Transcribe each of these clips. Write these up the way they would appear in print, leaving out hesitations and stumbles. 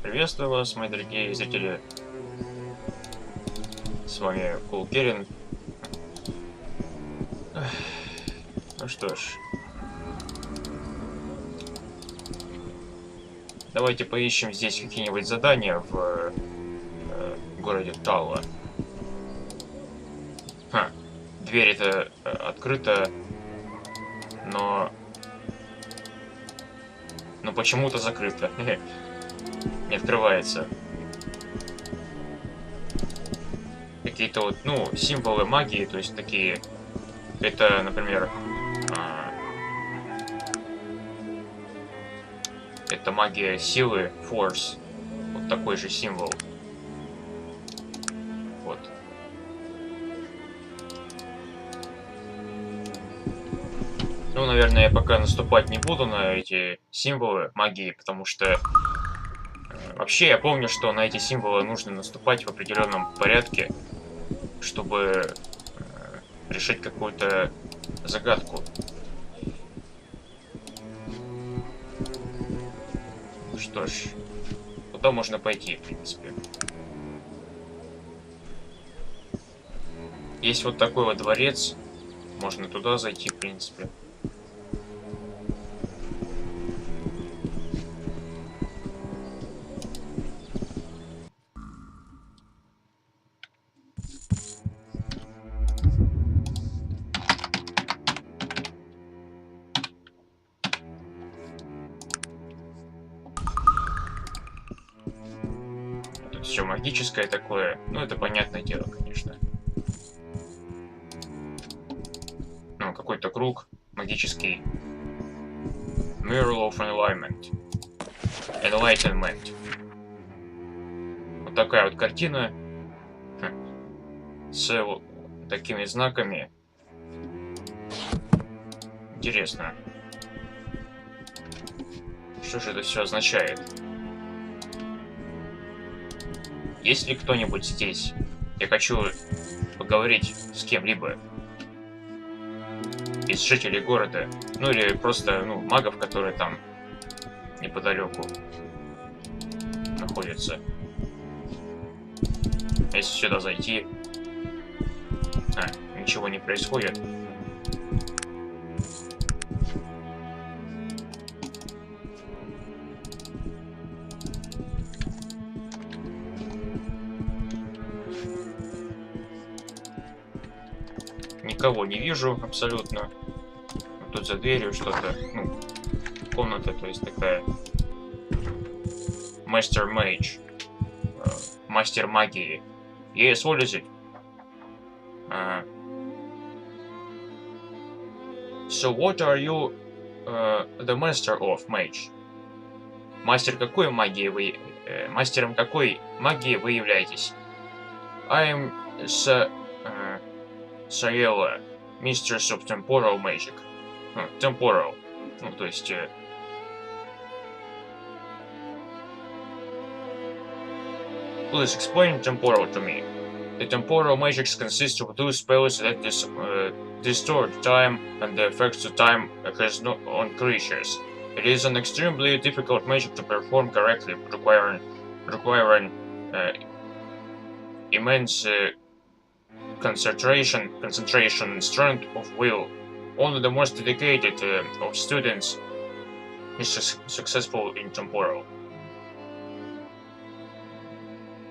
Приветствую вас, мои дорогие зрители. С вами Керин. Ну что ж. Давайте поищем здесь какие-нибудь задания в городе Талла. Дверь это открыта, но почему-то закрыта. Не открывается. Какие-то вот, символы магии, то есть такие. Это, например, это магия силы, force. Вот такой же символ. Вот. Ну, наверное, я пока наступать не буду на эти символы магии, потому что вообще я помню, что на эти символы нужно наступать в определенном порядке, чтобы решить какую-то загадку. Что ж, туда можно пойти, в принципе. Есть вот такой вот дворец, можно туда зайти, в принципе. Все магическое такое, это понятное дело, конечно. Какой-то круг магический. Mural of Enlightment. Вот такая вот картина с вот такими знаками. Интересно, что же это все означает? Есть ли кто-нибудь здесь? Я хочу поговорить с кем-либо из жителей города. Или просто, магов, которые там неподалеку находятся. Если сюда зайти... ничего не происходит. Никого не вижу абсолютно. Тут за дверью что-то, комната, то есть такая. Мастер магии. Yes, what is it? So what are you the master of mage? Мастером какой магии вы являетесь? I am Saela, Mistress of Temporal Magic. Temporal. То есть... Please explain temporal to me. The temporal magics consist of two spells that distort time and the effects of time has on creatures. It is an extremely difficult magic to perform correctly, requiring immense concentration and strength of will. Only the most dedicated of students is successful in temporal.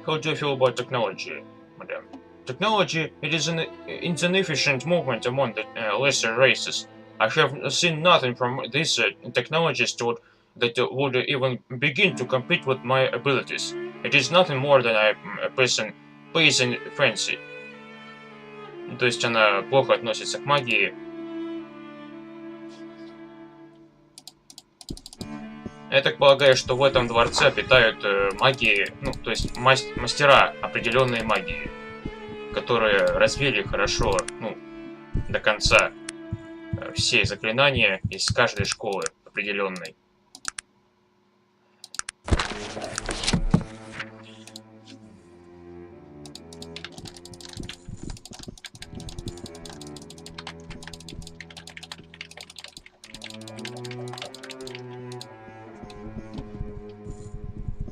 How do you feel about technology, madam? Technology, it is an inefficient movement among the lesser races. I have seen nothing from these technologies that would even begin to compete with my abilities. It is nothing more than a person pleasing fancy. То есть она плохо относится к магии. Я так полагаю, что в этом дворце обитают магии, то есть мастера определенной магии, которые развили хорошо, до конца все заклинания из каждой школы определенной.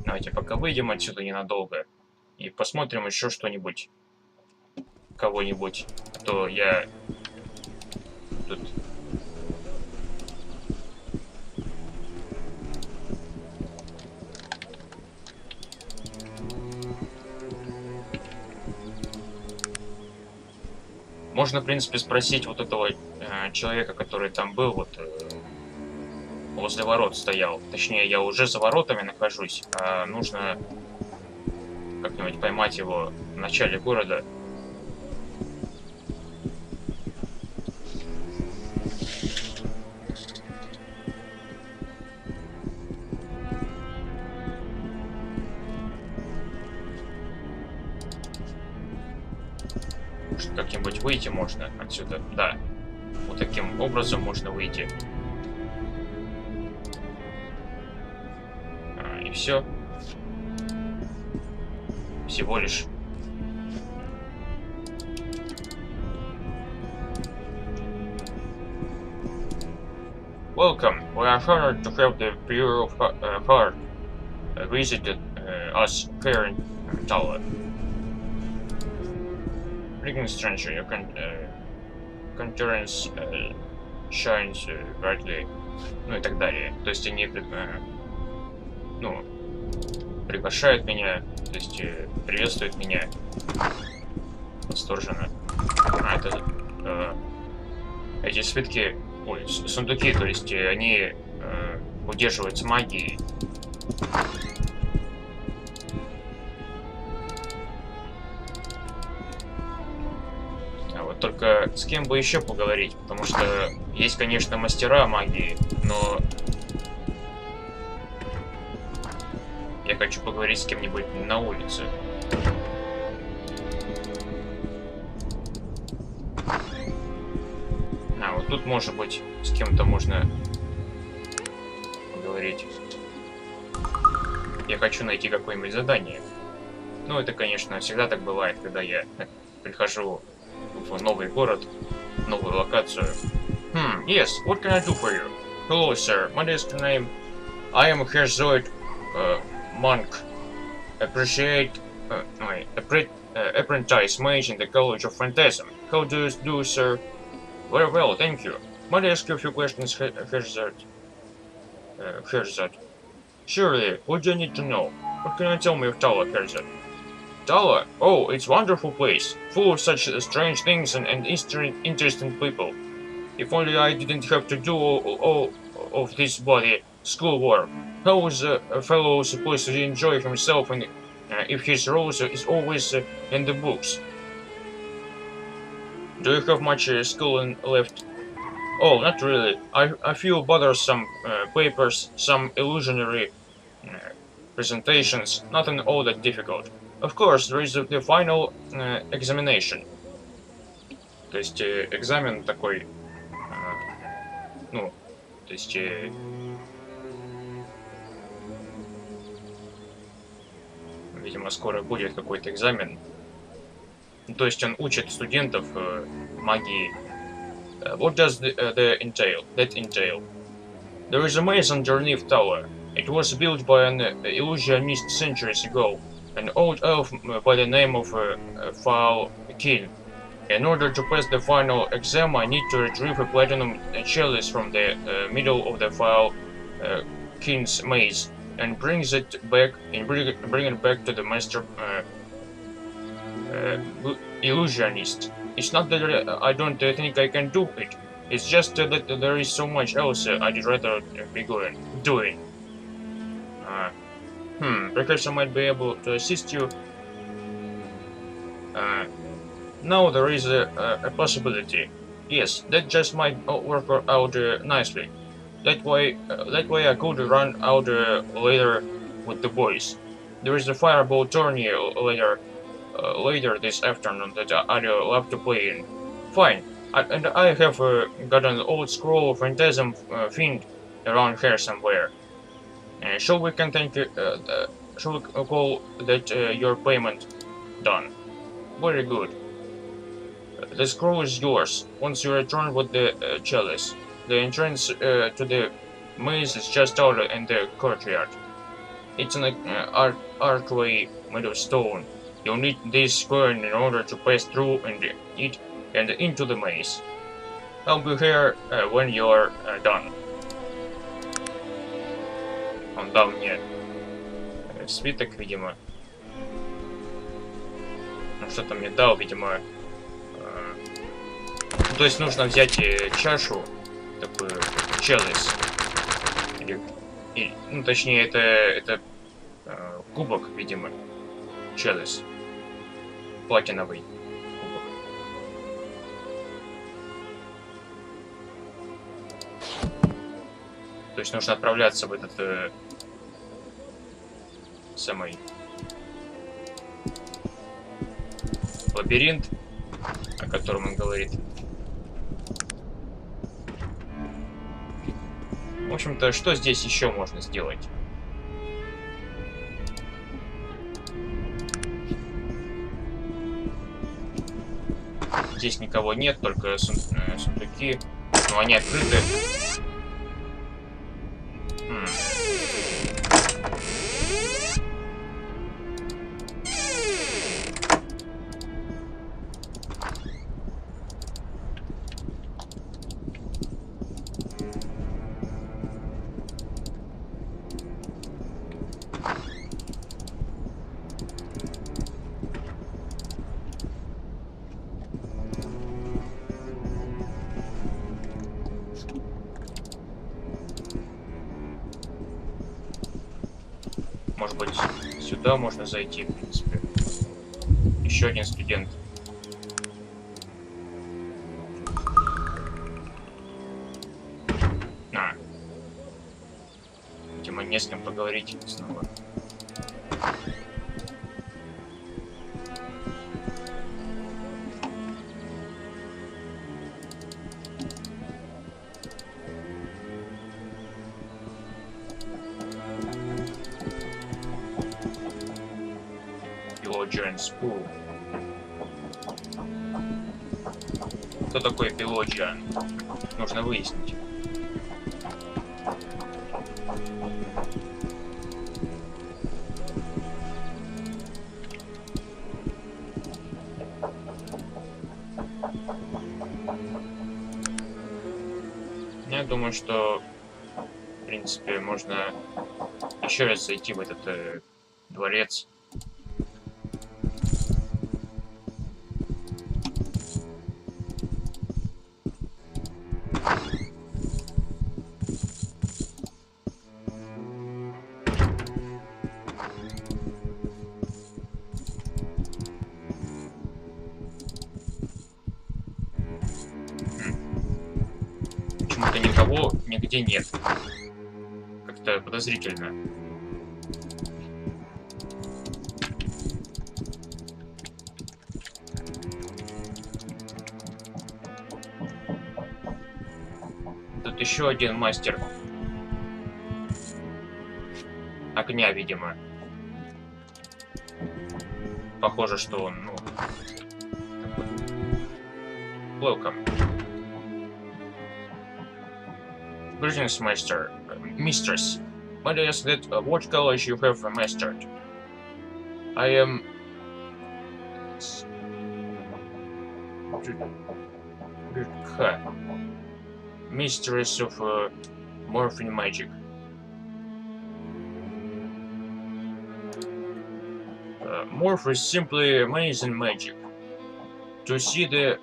Давайте пока выйдем отсюда ненадолго и посмотрим еще что-нибудь, кого-нибудь, а то я тут... Можно, в принципе, спросить вот этого человека, который там был, вот возле ворот стоял. Точнее, я уже за воротами нахожусь, а нужно как-нибудь поймать его в начале города. Как-нибудь выйти можно отсюда. Да, вот таким образом можно выйти. И все. Всего лишь. Welcome. We are honored to have the Bureau of Heart visited us here in Tullе. Greetings, stranger. Your countenance shines brightly. Ну и так далее. То есть они ну, приглашают меня, то есть приветствуют меня восторженно. А это эти свитки, ой, сундуки, то есть они удерживаются магией. А вот только с кем бы еще поговорить, потому что есть, конечно, мастера магии, но я хочу поговорить с кем-нибудь на улице. А, вот тут, может быть, с кем-то можно поговорить. Я хочу найти какое-нибудь задание. Ну, это, конечно, всегда так бывает, когда я прихожу в новый город, новую локацию. Yes, what can I do for you? Hello, sir. My name. I am Herzod Musk. Apprentice mage in the College of Phantasm. How do you do, sir? Very well, thank you. Might I ask you a few questions, Herzod? Herzod. Surely, what do you need to know? What can you tell me of Tullе, Herzod? Tulle? Oh, it's a wonderful place, full of such strange things and interesting people. If only I didn't have to do all of this bloody schoolwork. How is a fellow supposed to enjoy himself if his role is always in the books? Do you have much school left? Oh, not really. I feel bothersome papers, some illusionary presentations, nothing all that difficult. Of course, there is the final examination. То есть экзамен такой, ну, то есть видимо, скоро будет какой-то экзамен. То есть он учит студентов магии. What does that entail? There is a maze underneath Tulle. It was built by an illusionist centuries ago, an old elf by the name of Fa'al Kina. In order to pass the final exam, I need to retrieve a platinum chalice from the middle of the Fa'al Kina's maze and bring it back to the master illusionist. It's not that I don't think I can do it. It's just that there is so much else I'd rather be doing. Perhaps I might be able to assist you. Now there is a possibility. Yes, that just might work out nicely. That way I could run out later with the boys. There is a fireball tourney later this afternoon that I'd love to play in. Fine. And I have got an old scroll of Phantasm Fiend around here somewhere. Shall we call that your payment done? Very good. The scroll is yours once you return with the chalice. The entrance to the maze is just out in the courtyard. It's an archway made of stone. You'll need this square in order to pass through it and into the maze. I'll be here when you're done. Он дал мне свиток, видимо. Ну, что-то мне дал, видимо. То есть нужно взять чашу, такую, челюсть. Ну, точнее, это кубок, видимо. Челюсть. Платиновый кубок. То есть нужно отправляться в этот самый лабиринт, о котором он говорит. В общем-то, что здесь еще можно сделать? Здесь никого нет, только сундуки. Но они открыты. Может быть, сюда можно зайти, в принципе. Еще один студент. Видимо, не с кем поговорить снова. Pelojian School. Кто такой Pelojian? Нужно выяснить. Я думаю, что в принципе можно еще раз зайти в этот дворец. Почему-то никого нигде нет. Как-то подозрительно. Тут еще один мастер огня, видимо. Похоже, что он, ну... Welcome. Greetings, Mistress. May I ask that what college you have mastered? I am... Mistress of Morphine Magic. Morph is simply amazing magic. To see the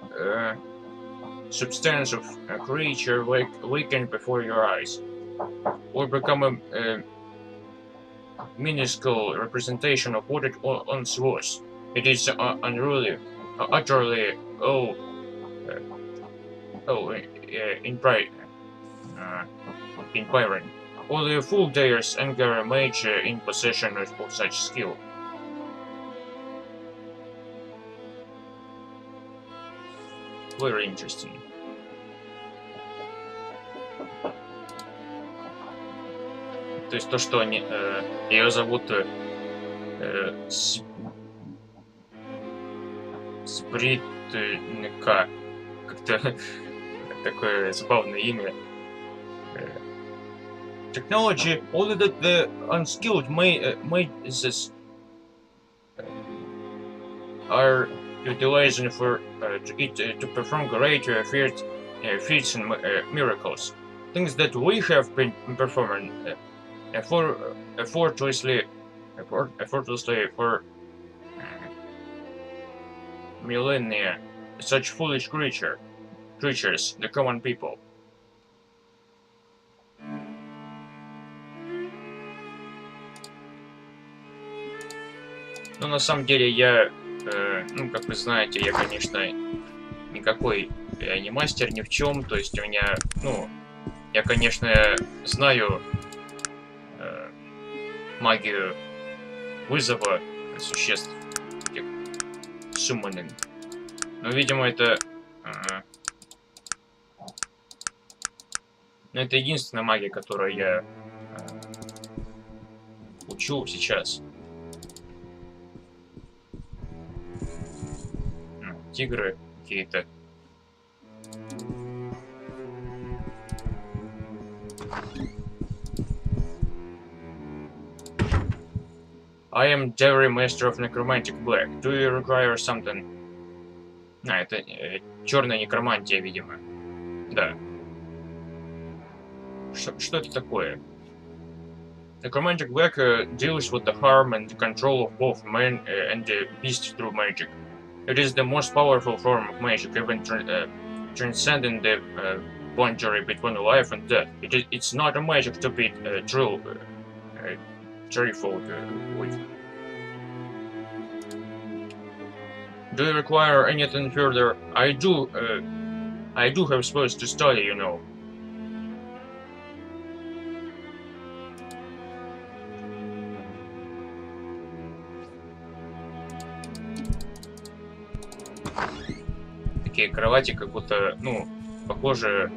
substance of a creature awaken before your eyes, or become a minuscule representation of what it once was. It is unruly, utterly inspiring. Only a fool dares anger a mage in possession of such skill. Very interesting. То есть то, что они, ее зовут Спритка, как-то такое забавное имя. technology, only that the unskilled mages are utilizing for to perform great feats and miracles. Things that we have been performing effortlessly for millennia. Such foolish creatures, the common people. Ну, на самом деле, я, ну, как вы знаете, я, конечно, никакой не мастер ни в чем. То есть у меня, ну, я, конечно, знаю магию вызова существ, этих summoning. Но, видимо, это единственная магия, которую я учу сейчас. Тигры какие-то. I am Dairy Master of Necromantic Black. Do you require something? Это черная некромантия, видимо. Да. Что это такое? Necromantic Black deals with the harm and control of both man and beast through magic. It is the most powerful form of magic, even transcending the boundary between life and death. It's not a magic to be trifled with. Do you require anything further? I do have spells to study, you know. Такие кровати, как будто, ну, похоже,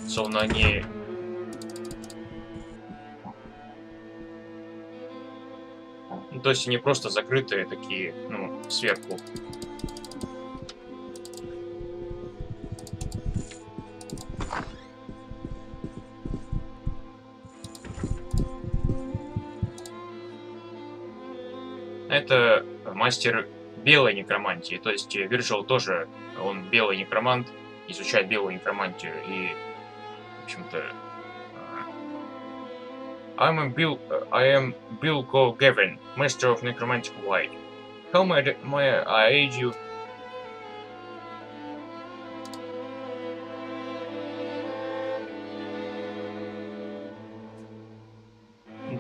словно они... Ну, то есть они просто закрытые такие, ну, сверху. Это мастер белой некромантии, то есть Вирджил тоже, он белый некромант, изучает белую некромантию, и, в общем-то, I am Bill Gavin, Master of Necromantic Light. How may I aid you?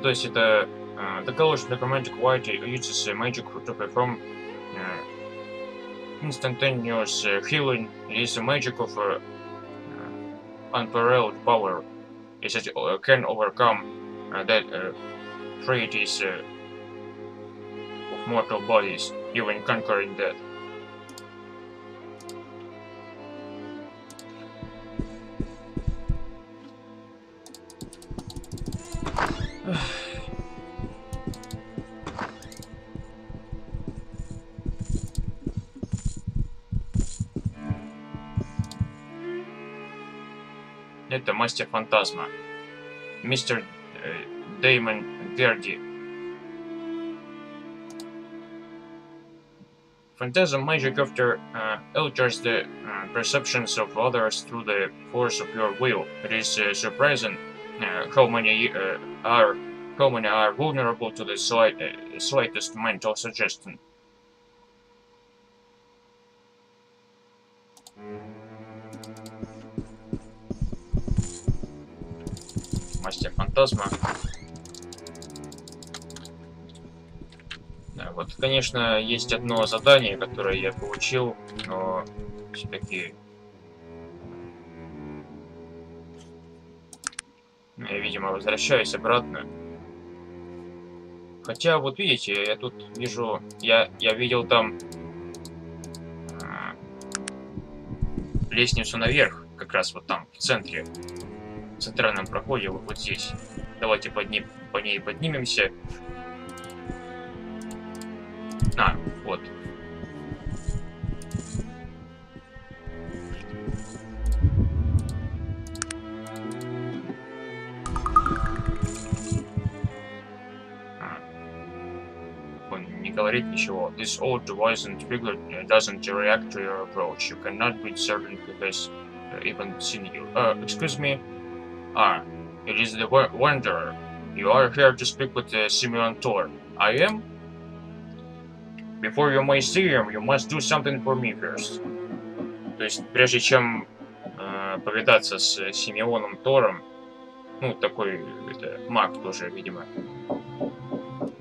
То есть это the College of Necromantic Light uses magic to perform instantaneous healing. It is a magic of unparalleled power. It can overcome that treaties of mortal bodies, even conquering death. Это мастер фантазма, мистер Damon Gerdi. Phantasm magic after alters the perceptions of others through the force of your will. It is surprising how many are vulnerable to the slightest mental suggestion. Мастер фантазма. Да, вот, конечно, есть одно задание, которое я получил, но все-таки я, видимо, возвращаюсь обратно. Хотя, вот видите, я тут вижу, я видел там лестницу наверх, как раз вот там, в центре. В центральном проходе, вот здесь. Давайте по ней поднимемся. Вот. говорит ничего. This old wizened figure doesn't react to your approach. You cannot be certain he has even seen you. Excuse me? Ah, it is the Wanderer. You are here to speak with Simeon Tor. I am? Before you may see him, you must do something for me first. То есть, прежде чем повидаться с Симеоном Тором, ну, такой, это, маг тоже, видимо,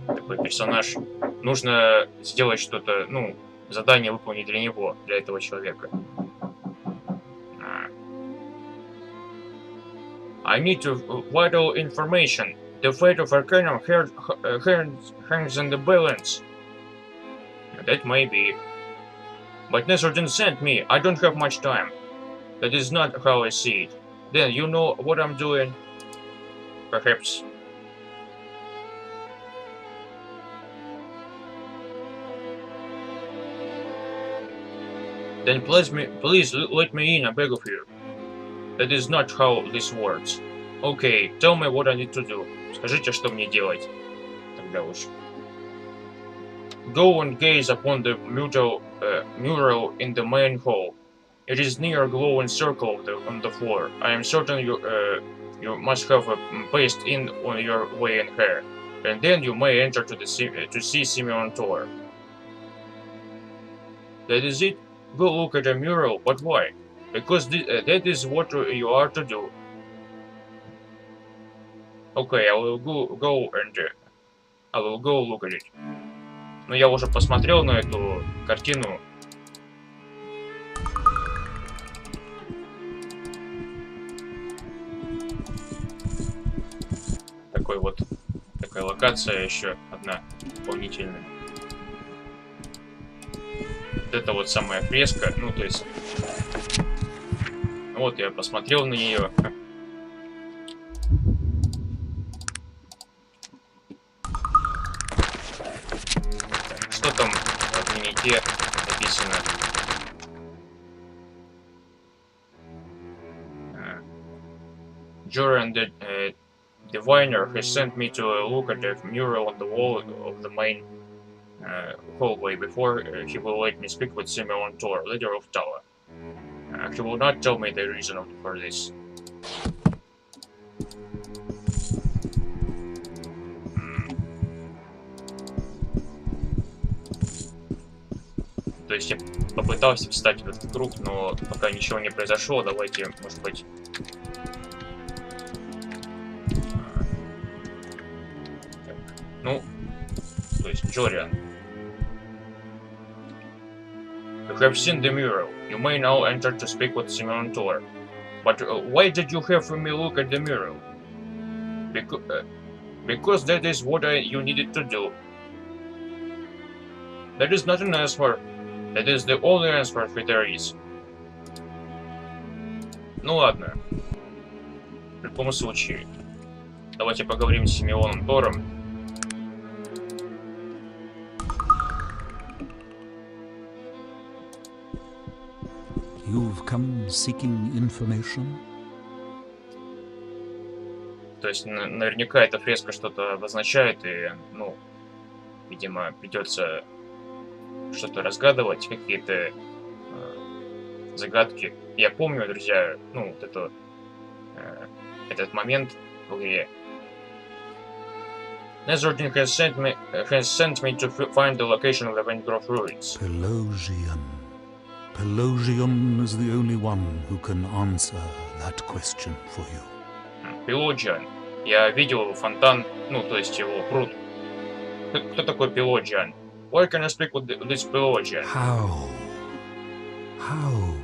такой персонаж, нужно сделать что-то, ну, задание выполнить для него, для этого человека. I need vital information. The fate of Arcanum hangs in the balance. That may be. But Nesordin sent me. I don't have much time. That is not how I see it. Then you know what I'm doing? Perhaps. Then please let me in, I beg of you. That is not how this works. Okay, tell me what I need to do. Скажите, что мне делать. Тогда уж. Go and gaze upon the mural in the main hall. It is near a glowing circle on the floor. I am certain you must have passed in on your way in here, and then you may enter to see Simeon Tor. That is it. Go look at the mural, but why? Because that is what you are to do. Okay, I will go look at it. Но я уже посмотрел на эту картину. Такая локация еще одна дополнительная. Вот это вот самая фреска, ну то есть, вот я посмотрел на нее. Что там в дневнике написано? Joran the diviner has sent me to look at the mural on the wall of the main hallway before he will let me speak with Simeon Tor, leader of Tulле. He will not tell me the reason for this. То есть я попытался встать в этот круг, но пока ничего не произошло. Давайте, может быть... Ну, то есть Джориан. You have seen the mural. You may now enter to speak with Simeon Tor. But why did you have me look at the mural? Because that is what you needed to do. That is not an answer. That is the only answer there is. Ну ладно. В любом случае. Давайте поговорим с Симеоном Тором. You've come seeking information? То есть наверняка эта фреска что-то обозначает, и, ну, видимо, придется что-то разгадывать, какие-то загадки. Я помню, друзья, ну, вот это, этот момент в игре. Nesordin has sent me to find the location of the Ventgrove ruins. Pelojian. Pelojian is the only one who can answer that question for you. Pelojian. Я видел фонтан, ну, то есть его пруд. Кто такой Pelojian? Why can I speak with this Pelojian? How? How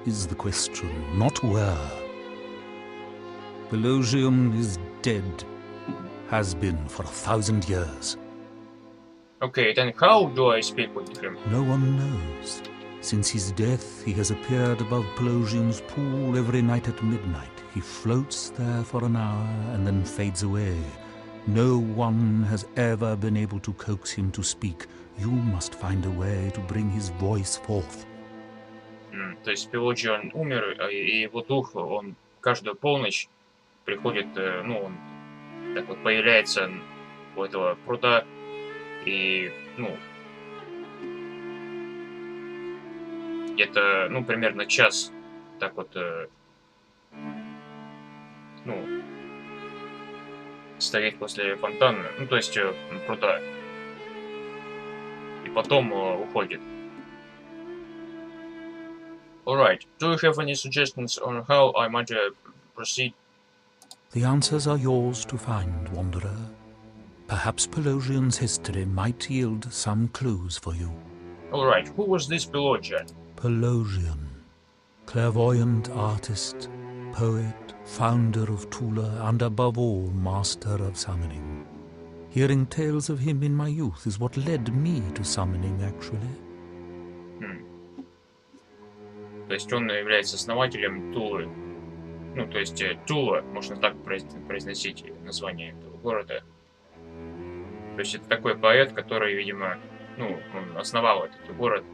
is the question, not where. Pelojian is dead. Has been for 1,000 years. Okay, then how do I speak with him? No one knows. Since his death, he has appeared above Pelojian's pool every night at midnight. He floats there for an hour and then fades away. No one has ever been able to coax him to speak. You must find a way to bring his voice forth. То есть Pelojian умер, и его дух, он каждую полночь приходит, ну, он так вот появляется у этого пруда и, ну, где-то, ну, примерно час так вот, ну, стоять после фонтана, ну, то есть пруда, и потом уходит. Alright, do you have any suggestions on how I might proceed? The answers are yours to find, Wanderer. Perhaps Pelojian's history might yield some clues for you. Alright, who was this Pelojian? Pelojian, clairvoyant artist, poet, founder of Tulле, and above all, master of summoning. Hearing tales of him in my youth is what led me to summoning, actually. То есть он является основателем Туллы. Ну, то есть Тулле, можно так произносить название этого города. То есть это такой поэт, который, видимо, ну, он основал этот город.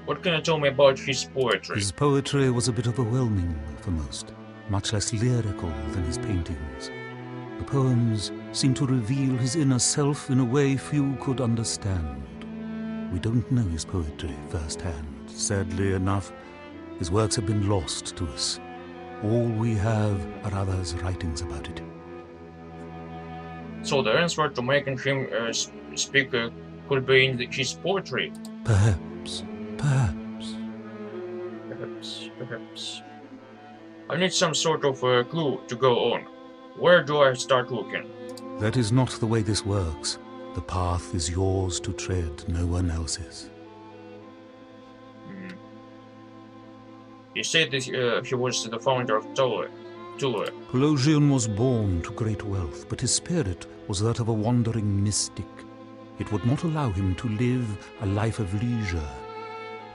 What can you tell me about his poetry? His poetry was a bit overwhelming for most, much less lyrical than his paintings. The poems seem to reveal his inner self in a way few could understand. We don't know his poetry firsthand. Sadly enough, his works have been lost to us. All we have are others' writings about it. So the answer to making him speak could be in his poetry? Perhaps. Perhaps. I need some sort of clue to go on. Where do I start looking? That is not the way this works. The path is yours to tread, no one else's. You said that he was the founder of Tulле. Pelojian was born to great wealth, but his spirit was that of a wandering mystic. It would not allow him to live a life of leisure.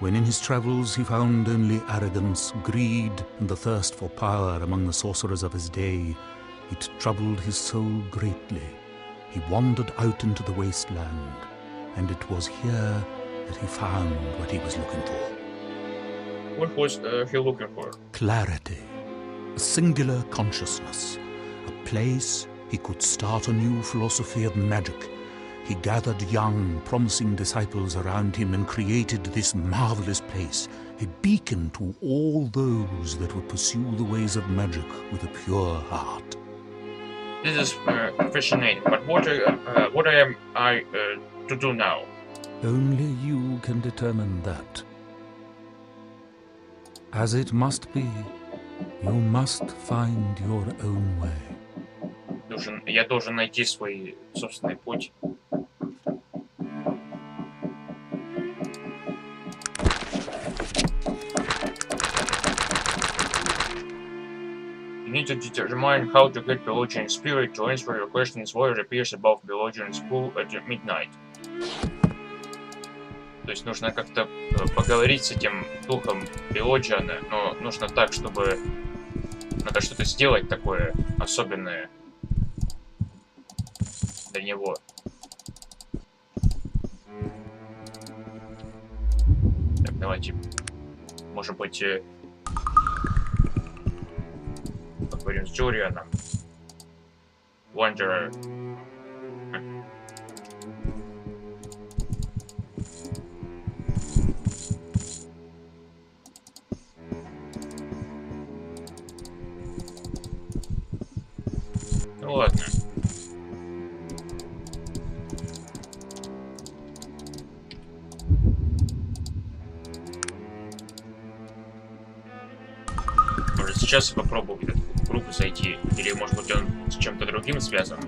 When in his travels he found only arrogance, greed, and the thirst for power among the sorcerers of his day, it troubled his soul greatly. He wandered out into the wasteland, and it was here that he found what he was looking for. What was he looking for? Clarity, a singular consciousness, a place he could start a new philosophy of magic. He gathered young, promising disciples around him and created this marvelous place, a beacon to all those that would pursue the ways of magic with a pure heart. This is fascinating, but what am I to do now? Only you can determine that. As it must be, you must find your own way. Я должен найти свой собственный путь. You need to determine how to get Pelojian spirit to answer your questions while it appears above Pelojian's pool at midnight. То есть нужно как-то поговорить с этим духом Пелоджиана, но нужно так, чтобы надо что-то сделать такое особенное для него. Так, давайте, может быть, поговорим с Джорианом. Wanderer. Ну ладно. Может, сейчас я попробую в этот круг зайти. Или, может быть, он с чем-то другим связан.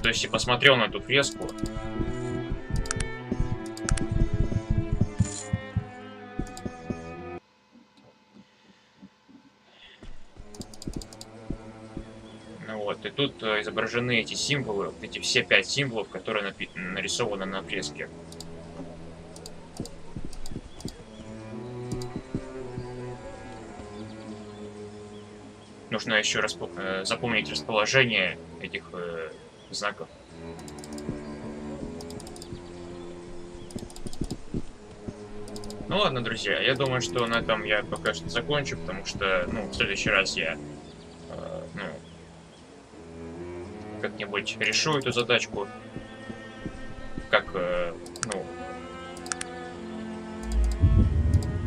То есть я посмотрел на эту фреску. Вот, и тут изображены эти символы, вот эти все 5 символов, которые нарисованы на фреске. Нужно еще запомнить расположение этих знаков. Ну ладно, друзья, я думаю, что на этом я пока что закончу, потому что, ну, в следующий раз я, как-нибудь решу эту задачку. Как, ну,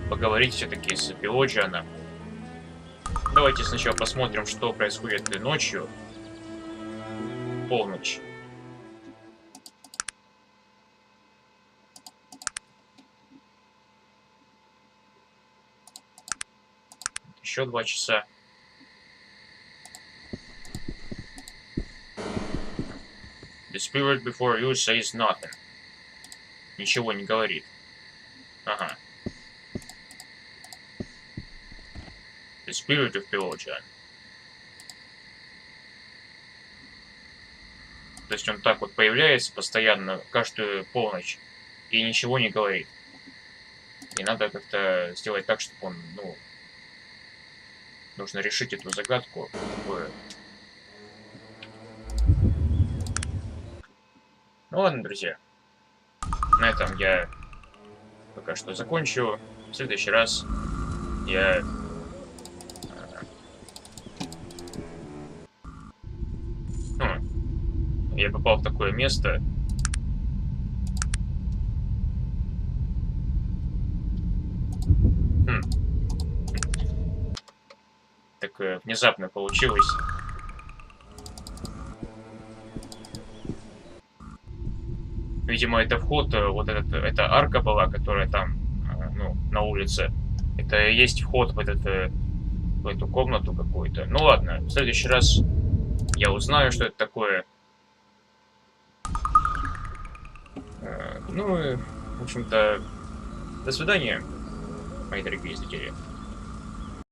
поговорить все-таки с Пелоджианом. Давайте сначала посмотрим, что происходит ночью. Полночь. Еще 2 часа. The spirit before you says nothing. Ничего не говорит. Ага. The spirit of Pelojian. То есть он так вот появляется постоянно, каждую полночь, и ничего не говорит. И надо как-то сделать так, чтобы он, ну... Нужно решить эту загадку. Такую. Ну ладно, друзья. На этом я пока что закончу. В следующий раз я... Я попал в такое место. Так внезапно получилось. Видимо, это вход, вот эта арка была, которая там, ну, на улице. Это и есть вход в в эту комнату какую-то. Ну ладно, в следующий раз я узнаю, что это такое. Ну, в общем-то, до свидания, мои дорогие зрители.